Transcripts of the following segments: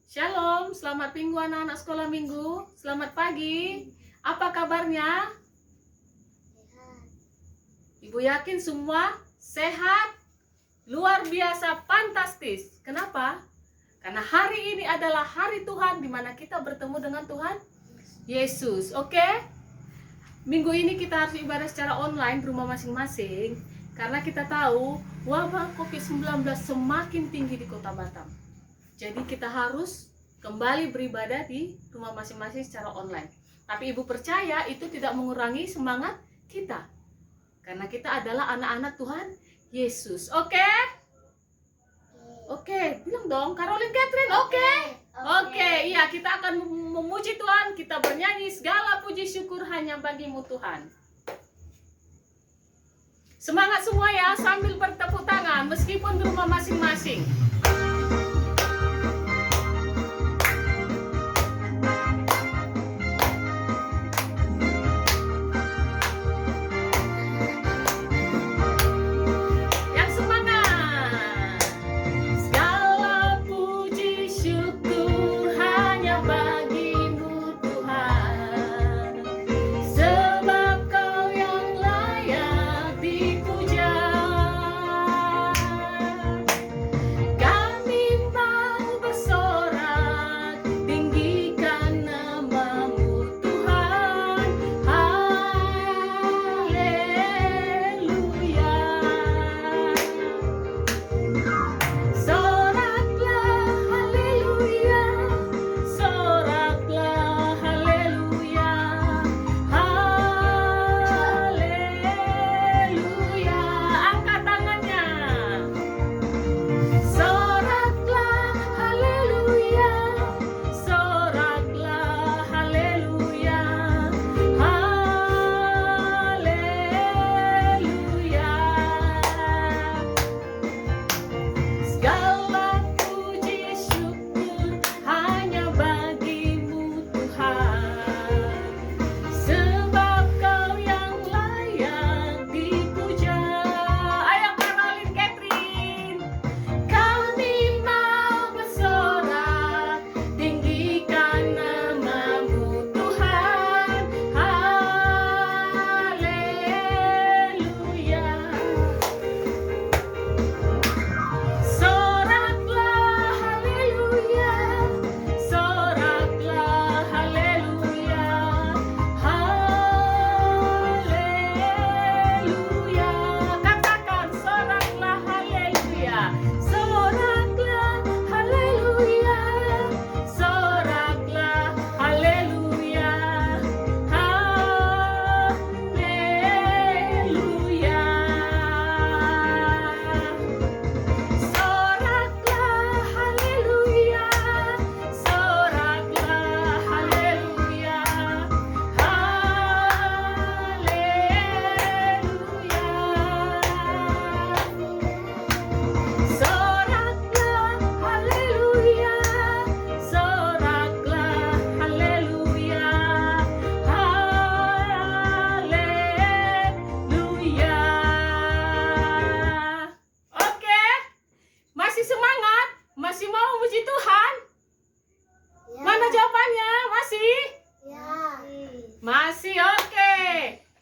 Shalom, selamat minggu anak-anak sekolah minggu. Selamat pagi. Apa kabarnya? Ibu yakin semua sehat, luar biasa, fantastis. Kenapa? Karena hari ini adalah hari Tuhan di mana kita bertemu dengan Tuhan Yesus. Oke? Minggu ini kita harus ibadah secara online di rumah masing-masing karena kita tahu wabah COVID-19 semakin tinggi di Kota Batam. Jadi kita harus kembali beribadah di rumah masing-masing secara online. Tapi ibu percaya itu tidak mengurangi semangat kita. Karena kita adalah anak-anak Tuhan Yesus. Oke? Oke, bilang dong Caroline Catherine, oke? Oke, iya kita akan memuji Tuhan. Kita bernyanyi segala puji syukur hanya bagimu Tuhan. Semangat semua ya sambil bertepuk tangan meskipun di rumah masing-masing.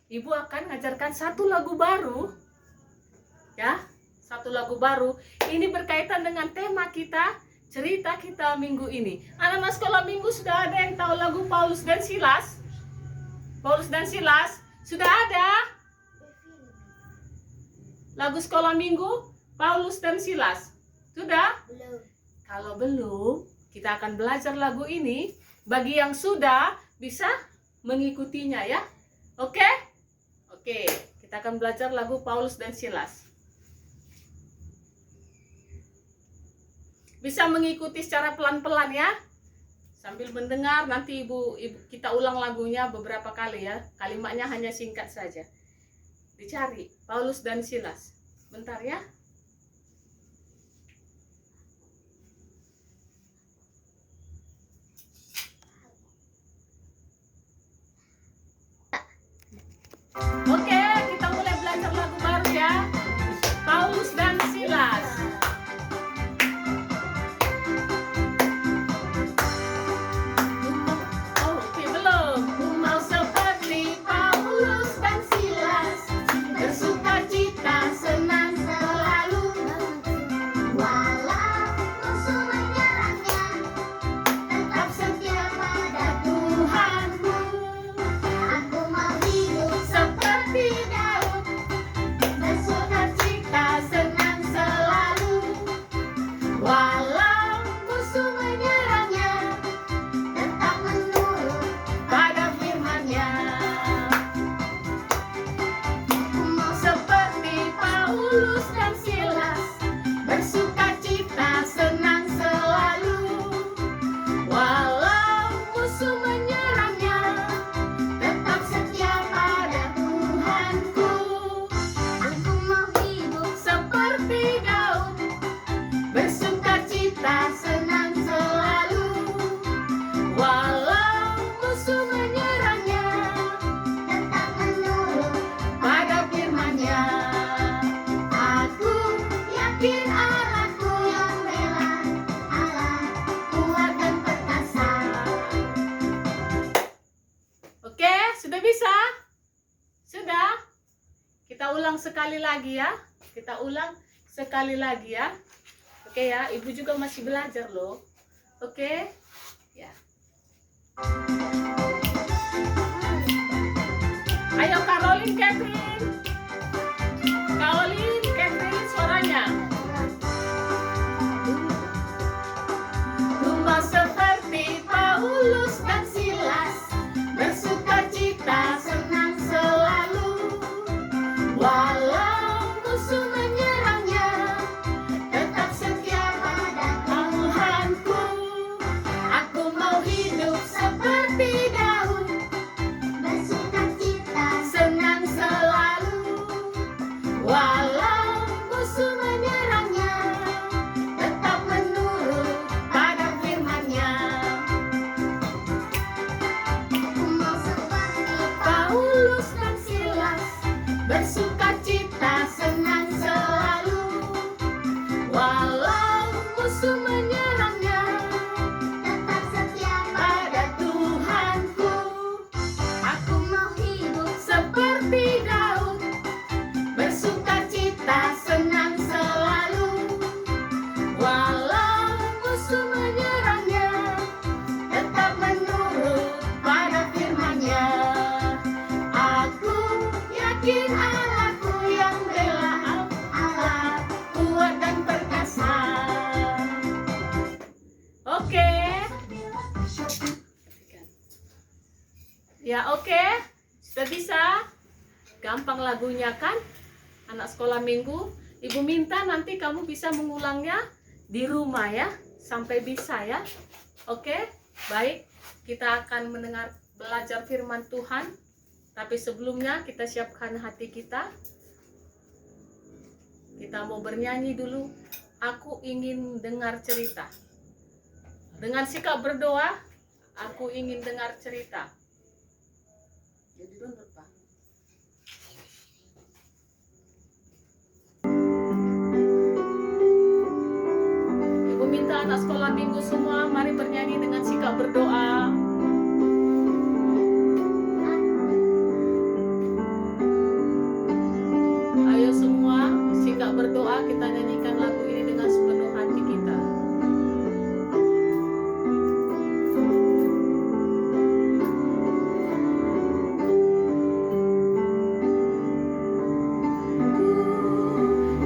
Ibu akan mengajarkan satu lagu baru. Ya, satu lagu baru. Ini berkaitan dengan tema kita, cerita kita minggu ini. Anak-anak sekolah minggu sudah ada yang tahu lagu Paulus dan Silas? Paulus dan Silas, sudah ada? Lagu sekolah minggu, Paulus dan Silas. Sudah? Belum. Kalau belum, kita akan belajar lagu ini. Bagi yang sudah, bisa mengikutinya ya. Oke? Oke, kita akan belajar lagu Paulus dan Silas. Bisa mengikuti secara pelan-pelan ya. Sambil mendengar, nanti ibu kita ulang lagunya beberapa kali ya. Kalimatnya hanya singkat saja. Dicari Paulus dan Silas. Bentar ya. Oke, kita mulai belajar lagu baru ya. Paulus dan Silas. ulang sekali lagi ya. Kita ulang sekali lagi ya. Oke ya, Ibu juga masih belajar loh. Oke? Ya. Ayo Caroline, Catherine. Caroline, Catherine, suaranya. Rumah seperti Paulus dan Silas, bersukacita senang selalu. Walau musuh menyerangnya, tetap setia pada Tuhanku. Aku mau hidup seperti Daud, bersukacita senang selalu. Walau musuh menyerangnya, tetap menurut pada firman-Nya. Aku mau seperti Paulus dan Silas, bersukacita senang selalu. Walau musuh menyerangnya, tetap setia pada Tuhanku. Aku mau hidup seperti Daud, bersukacita senang selalu. Walau musuh menyerangnya, tetap menurut pada firman-Nya. Aku yakin Allahku yang bela, Allah kuat dan perkasa. Oke. Ya oke. Sudah bisa? Gampang lagunya kan? Anak sekolah minggu. Ibu minta nanti kamu bisa mengulangnya di rumah ya. Sampai bisa ya. Oke? Baik. Kita akan mendengar belajar firman Tuhan. Tapi sebelumnya kita siapkan hati kita. Kita mau bernyanyi dulu. Aku ingin dengar cerita. Dengan sikap berdoa, aku ingin dengar cerita. Jadi download, Pak. Ibu minta anak sekolah minggu semua mari bernyanyi dengan sikap berdoa. Ayo semua sikap berdoa, kita nyanyikan lagu ini dengan sepenuh hati kita.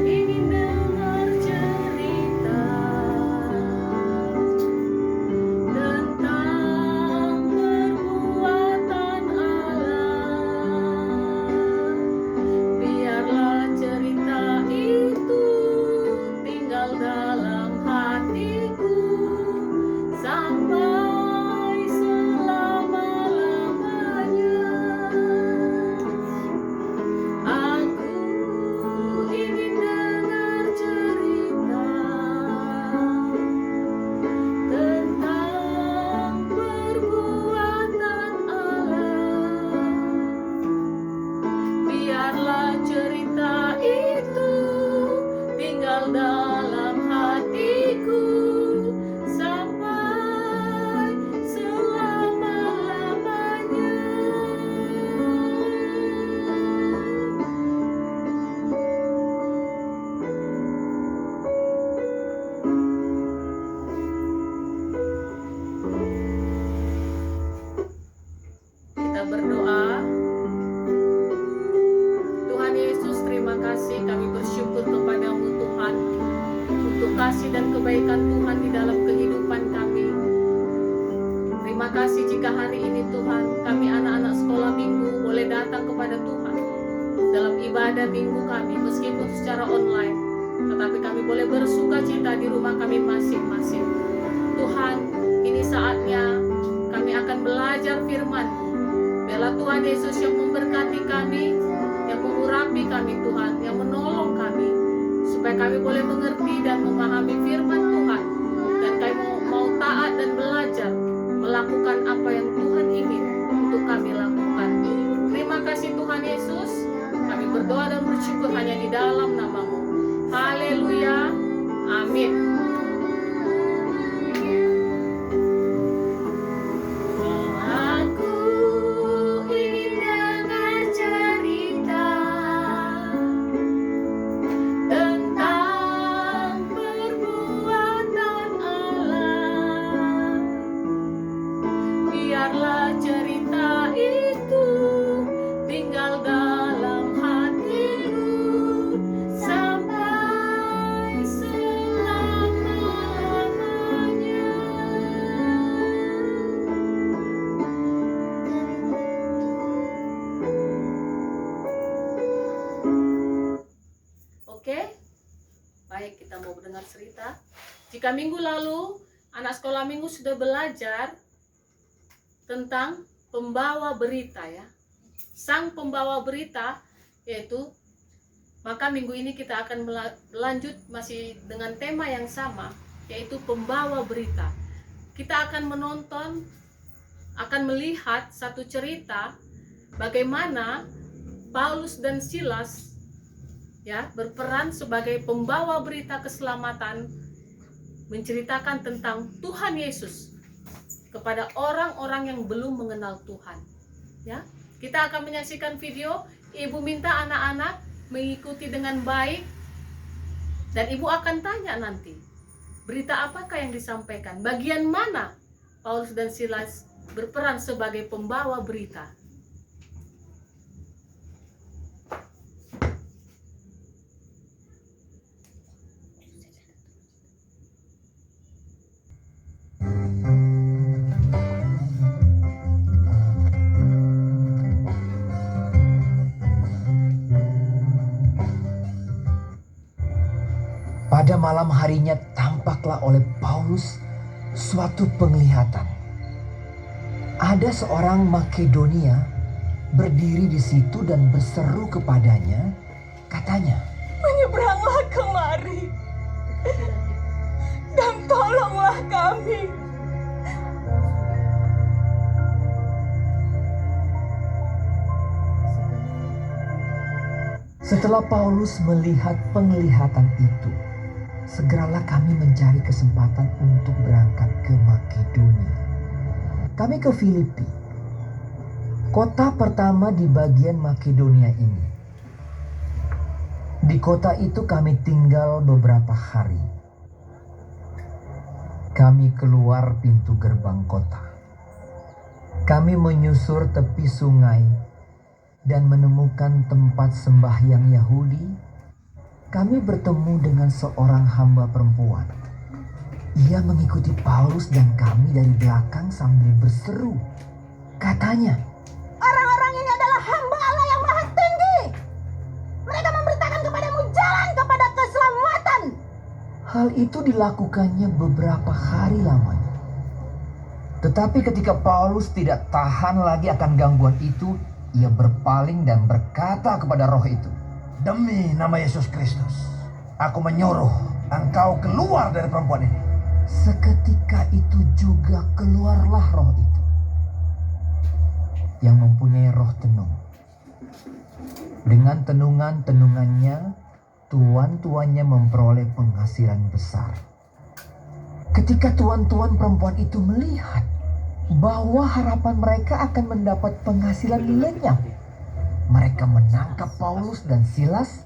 Ingin dengar cerita tentang perbuatan Allah. Biarlah cerita itu tinggal dalam hatiku sampai selama-lamanya. Aku ingin dengar cerita tentang perbuatan Allah. Biarlah cerita itu tinggal dalam hatiku sampai selama-lamanya. Kita berdoa. Tuhan Yesus, terima kasih, kami bersyukur kepadamu Tuhan untuk kasih dan kebaikan Tuhan di dalam kehidupan kami. Terima kasih jika hari ini Tuhan kami anak-anak sekolah minggu boleh datang kepada Tuhan dalam ibadah minggu kami meskipun secara online, tetapi kami boleh bersukacita di rumah kami masing-masing. Tuhan, ini saatnya kami akan belajar firman-Mu. Biarlah Tuhan Yesus yang memberkati kami, yang mengurapi kami Tuhan, yang menolong kami, supaya kami boleh mengerti dan memahami firman Tuhan, dan kami mau taat dan belajar melakukan apa yang Tuhan ingin untuk kami lakukan. Terima kasih Tuhan Yesus, kami berdoa dan bersyukur hanya di dalam nama-Mu. Haleluya, amin. Aku ingin dengar cerita biarlah cerita itu tinggal dalam hatiku sampai selama-lamanya. Oke, baik, kita mau mendengar cerita. Jika minggu lalu anak sekolah minggu sudah belajar tentang pembawa berita ya, sang pembawa berita yaitu, maka minggu ini kita akan melanjut masih dengan tema yang sama, yaitu pembawa berita. Kita akan menonton, akan melihat satu cerita bagaimana Paulus dan Silas ya berperan sebagai pembawa berita keselamatan, menceritakan tentang Tuhan Yesus kepada orang-orang yang belum mengenal Tuhan. Ya, kita akan menyaksikan video. Ibu minta anak-anak mengikuti dengan baik, dan ibu akan tanya nanti, berita apakah yang disampaikan? Bagian mana Paulus dan Silas berperan sebagai pembawa berita? Pada malam harinya tampaklah oleh Paulus suatu penglihatan. Ada seorang Makedonia berdiri di situ dan berseru kepadanya, katanya, "Menyeberanglah kemari dan tolonglah kami." Setelah Paulus melihat penglihatan itu, segeralah kami mencari kesempatan untuk berangkat ke Makedonia. Kami ke Filipi, kota pertama di bagian Makedonia ini. Di kota itu kami tinggal beberapa hari. Kami keluar pintu gerbang kota. Kami menyusur tepi sungai dan menemukan tempat sembahyang Yahudi. Kami bertemu dengan seorang hamba perempuan. Ia mengikuti Paulus dan kami dari belakang sambil berseru. Katanya, "Orang-orang ini adalah hamba Allah yang Maha Tinggi. Mereka memberitakan kepadamu jalan kepada keselamatan." hal itu dilakukannya beberapa hari lamanya. Tetapi ketika Paulus tidak tahan lagi akan gangguan itu, ia berpaling dan berkata kepada roh itu, "Demi nama Yesus Kristus, aku menyuruh engkau keluar dari perempuan ini." Seketika itu juga keluarlah roh itu, yang mempunyai roh tenung. Dengan tenungan-tenungannya, tuan-tuannya memperoleh penghasilan besar. Ketika tuan-tuan perempuan itu melihat bahwa harapan mereka akan mendapat penghasilan lenyap, mereka menangkap Paulus dan Silas,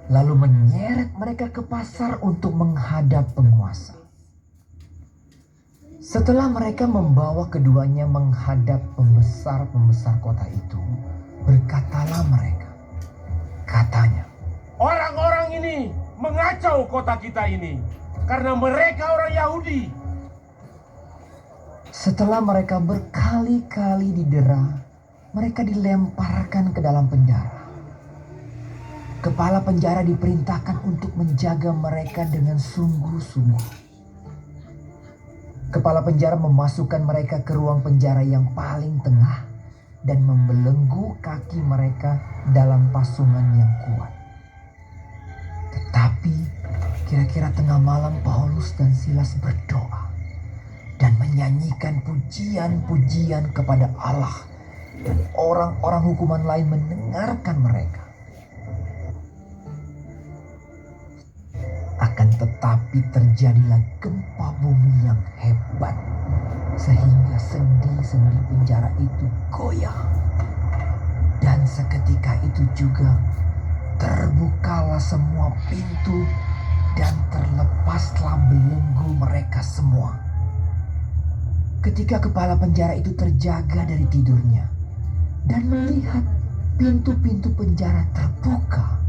lalu menyeret mereka ke pasar untuk menghadap penguasa. Setelah mereka membawa keduanya menghadap pembesar-pembesar kota itu, berkatalah mereka, katanya, "Orang-orang ini mengacau kota kita ini karena mereka orang Yahudi." Setelah mereka berkali-kali didera, mereka dilemparkan ke dalam penjara. Kepala penjara diperintahkan untuk menjaga mereka dengan sungguh-sungguh. Kepala penjara memasukkan mereka ke ruang penjara yang paling tengah dan membelenggu kaki mereka dalam pasungan yang kuat. Tetapi kira-kira tengah malam Paulus dan Silas berdoa dan menyanyikan pujian-pujian kepada Allah, dan orang-orang hukuman lain mendengarkan mereka. Akan tetapi terjadilah gempa bumi yang hebat, sehingga sendi-sendi penjara itu goyah. Dan seketika itu juga terbukalah semua pintu dan terlepaslah belenggu mereka semua. ketika kepala penjara itu terjaga dari tidurnya dan melihat pintu-pintu penjara terbuka,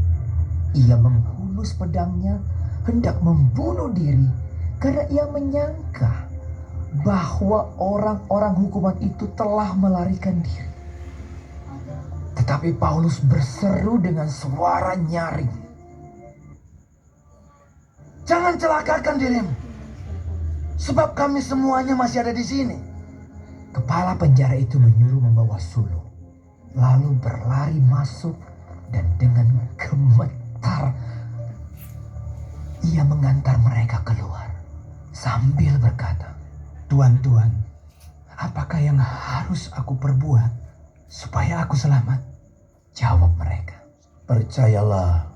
ia menghunus pedangnya hendak membunuh diri karena ia menyangka bahwa orang-orang hukuman itu telah melarikan diri. Tetapi Paulus berseru dengan suara nyaring, "Jangan celakakan dirimu, sebab kami semuanya masih ada di sini." Kepala penjara itu menyuruh membawa sulung, lalu berlari masuk dan dengan gemetar ia mengantar mereka keluar sambil berkata, "Tuan, apakah yang harus aku perbuat supaya aku selamat?" Jawab mereka, Percayalah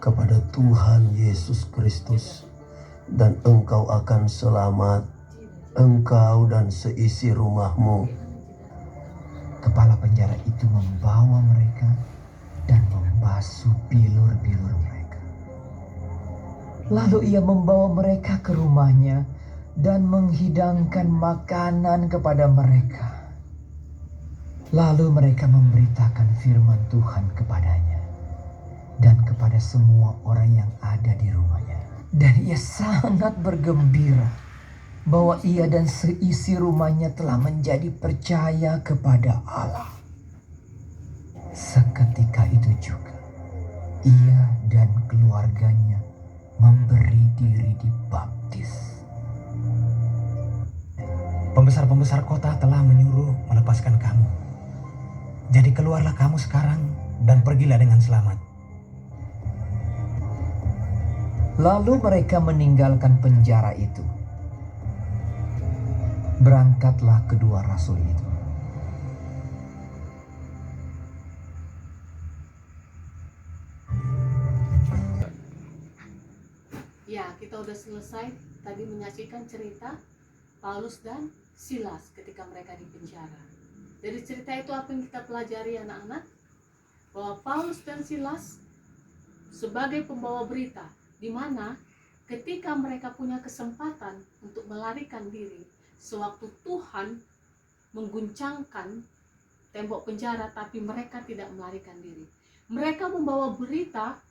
kepada Tuhan Yesus Kristus dan engkau akan selamat, engkau dan seisi rumahmu. Kepala penjara itu membawa mereka dan membasuh bilur-bilur mereka. Lalu ia membawa mereka ke rumahnya dan menghidangkan makanan kepada mereka. Lalu mereka memberitakan firman Tuhan kepadanya dan kepada semua orang yang ada di rumahnya. Dan ia sangat bergembira bahwa ia dan seisi rumahnya telah menjadi percaya kepada Allah. Seketika itu juga ia dan keluarganya memberi diri dibaptis. Pembesar-pembesar kota telah menyuruh melepaskan kamu. Jadi keluarlah kamu sekarang dan pergilah dengan selamat. Lalu mereka meninggalkan penjara itu. Berangkatlah kedua rasul itu. Ya, kita udah selesai tadi menyaksikan cerita Paulus dan Silas ketika mereka di penjara. Dari cerita itu apa yang kita pelajari anak-anak? Bahwa Paulus dan Silas sebagai pembawa berita, di mana ketika mereka punya kesempatan untuk melarikan diri, sewaktu Tuhan mengguncangkan tembok penjara, tapi mereka tidak melarikan diri. Mereka membawa berita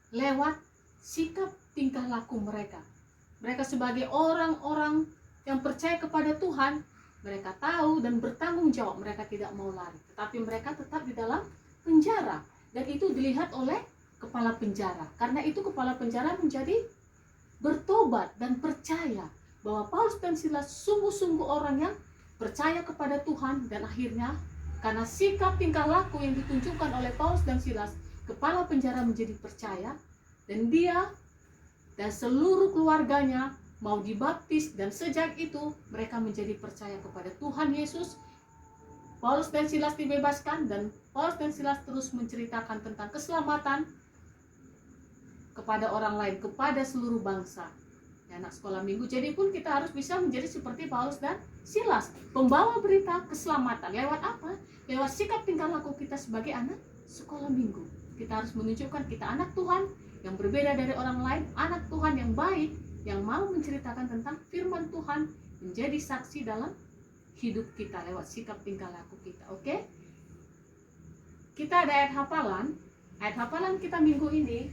lewat sikap tingkah laku mereka. Mereka sebagai orang-orang yang percaya kepada Tuhan, mereka tahu dan bertanggung jawab, mereka tidak mau lari. Tetapi mereka tetap di dalam penjara. Dan itu dilihat oleh kepala penjara. Karena itu kepala penjara menjadi bertobat dan percaya bahwa Paulus dan Silas sungguh-sungguh orang yang percaya kepada Tuhan. Dan akhirnya karena sikap tingkah laku yang ditunjukkan oleh Paulus dan Silas, kepala penjara menjadi percaya. Dan dia dan seluruh keluarganya mau dibaptis, dan sejak itu mereka menjadi percaya kepada Tuhan Yesus. Paulus dan Silas dibebaskan, dan Paulus dan Silas terus menceritakan tentang keselamatan kepada orang lain, kepada seluruh bangsa. Ya, anak sekolah minggu, jadi pun kita harus bisa menjadi seperti Paulus dan Silas, pembawa berita keselamatan. Lewat apa? Lewat sikap tingkah laku kita sebagai anak sekolah minggu. Kita harus menunjukkan kita anak Tuhan yang berbeda dari orang lain, anak Tuhan yang baik, yang mau menceritakan tentang firman Tuhan, menjadi saksi dalam hidup kita lewat sikap tingkah laku kita. Oke? Kita ada ayat hafalan. Ayat hafalan kita minggu ini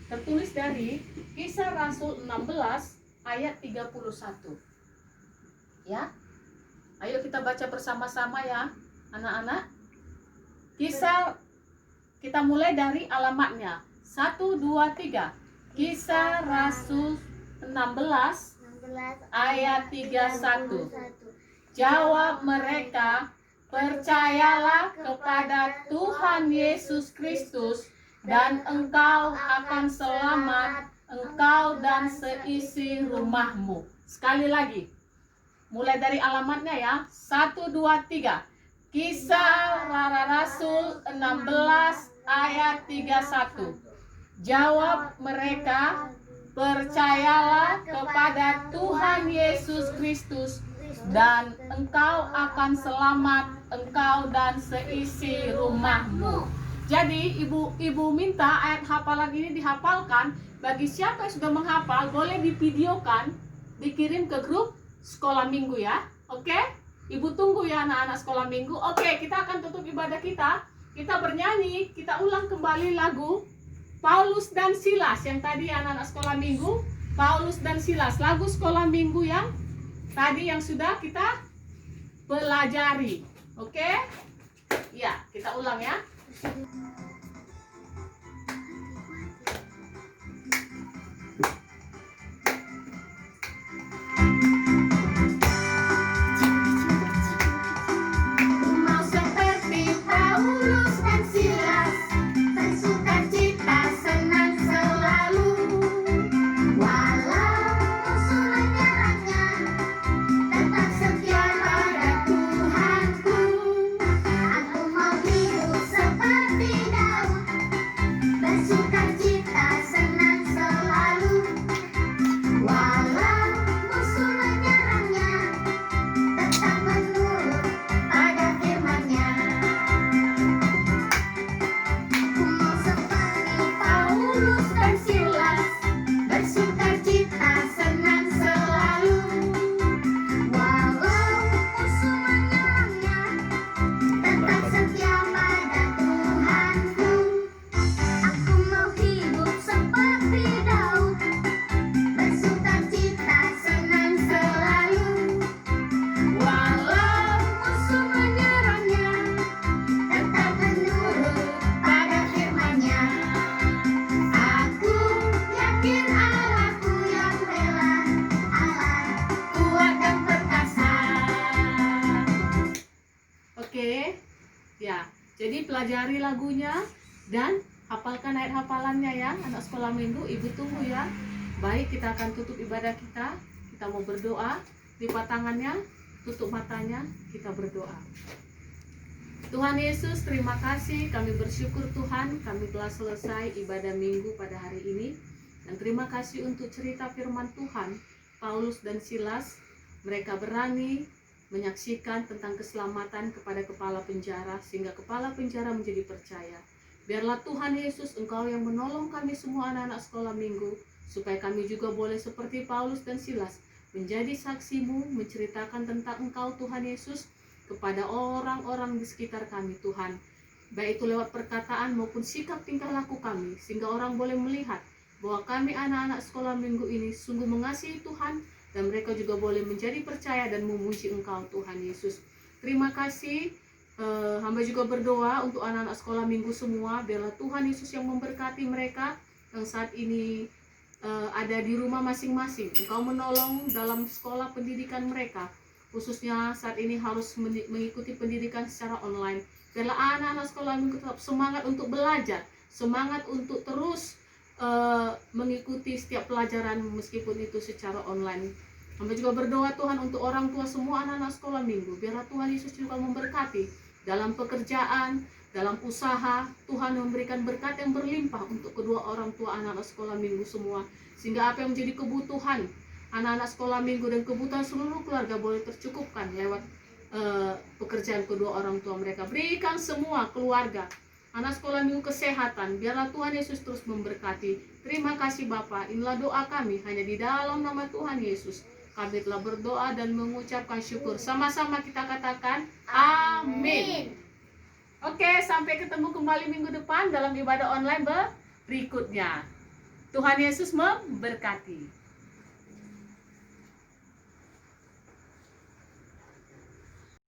tertulis dari Kisah Rasul 16 ayat 31. Ya. Ayo kita baca bersama-sama ya, anak-anak. Kisah, kita mulai dari alamatnya. 1, 2, 3. Kisah Rasul 16 ayat 31. Jawab mereka, "Percayalah kepada Tuhan Yesus Kristus dan engkau akan selamat, engkau dan seisi rumahmu." Sekali lagi, mulai dari alamatnya ya. 1, 2, 3. Kisah Rasul 16 ayat 31. Jawab mereka, "Percayalah kepada Tuhan Yesus Kristus dan engkau akan selamat, engkau dan seisi rumahmu." Jadi ibu minta ayat hafalan ini dihafalkan. Bagi siapa yang sudah menghafal, boleh divideokan, dikirim ke grup sekolah minggu ya. Oke? Ibu tunggu ya anak-anak sekolah minggu. Oke, kita akan tutup ibadah kita. Kita bernyanyi, kita ulang kembali lagu Paulus dan Silas yang tadi anak-anak sekolah minggu. Paulus dan Silas, lagu sekolah minggu yang tadi yang sudah kita pelajari. Oke? Ya, kita ulang ya. Mau seperti Paulus dan Silas, bersukacita senang selalu. Walau musuh menyerangnya, tetap setia pada Tuhanku. Aku mau hidup seperti Daud, bersukacita senang selalu. Walau musuh menyerangnya, tetap menurut pada firman-Nya. Ku mau seperti Paulus dan Silas, bersukacita senang selalu. Walau musuh menyerangnya, tetap setia pada Tuhanku. Aku mau hidup seperti Daud, bersukacita senang selalu. Walau musuh menyerangnya, tetap menurut pada firman-Nya. Aku yakin Allahku yang bela, Allah kuat dan perkasa. Oke. Ya, jadi pelajari lagunya dan hafalkan ayat hafalannya ya, anak sekolah minggu. Ibu tunggu ya. Baik, kita akan tutup ibadah kita. Kita mau berdoa. Lipat tangannya, tutup matanya, kita berdoa. Tuhan Yesus, terima kasih. Kami bersyukur Tuhan, kami telah selesai ibadah minggu pada hari ini. Dan terima kasih untuk cerita firman Tuhan, Paulus dan Silas. Mereka berani menyaksikan tentang keselamatan kepada kepala penjara, sehingga kepala penjara menjadi percaya. Biarlah Tuhan Yesus, Engkau yang menolong kami semua anak-anak sekolah minggu, supaya kami juga boleh seperti Paulus dan Silas, menjadi saksi-Mu, menceritakan tentang Engkau Tuhan Yesus, kepada orang-orang di sekitar kami Tuhan. Baik itu lewat perkataan maupun sikap tingkah laku kami, sehingga orang boleh melihat bahwa kami anak-anak sekolah minggu ini sungguh mengasihi Tuhan, dan mereka juga boleh menjadi percaya dan memuji Engkau Tuhan Yesus. Terima kasih. Hamba juga berdoa untuk anak-anak sekolah minggu semua. Biarlah Tuhan Yesus yang memberkati mereka yang saat ini ada di rumah masing-masing. Engkau menolong dalam sekolah pendidikan mereka, khususnya saat ini harus mengikuti pendidikan secara online. Biarlah anak-anak sekolah minggu tetap semangat untuk belajar, semangat untuk terus mengikuti setiap pelajaran meskipun itu secara online. Hamba juga berdoa Tuhan untuk orang tua semua anak-anak sekolah minggu. Biarlah Tuhan Yesus juga memberkati dalam pekerjaan, dalam usaha. Tuhan memberikan berkat yang berlimpah untuk kedua orang tua anak-anak sekolah minggu semua, sehingga apa yang menjadi kebutuhan anak-anak sekolah minggu dan kebutuhan seluruh keluarga boleh tercukupkan lewat pekerjaan kedua orang tua mereka. Berikan semua keluarga anak sekolah minggu kesehatan. Biarlah Tuhan Yesus terus memberkati. Terima kasih Bapa. Inilah doa kami hanya di dalam nama Tuhan Yesus. Kami telah berdoa dan mengucapkan syukur. Sama-sama kita katakan amin. Oke, sampai ketemu kembali minggu depan dalam ibadah online berikutnya. Tuhan Yesus memberkati.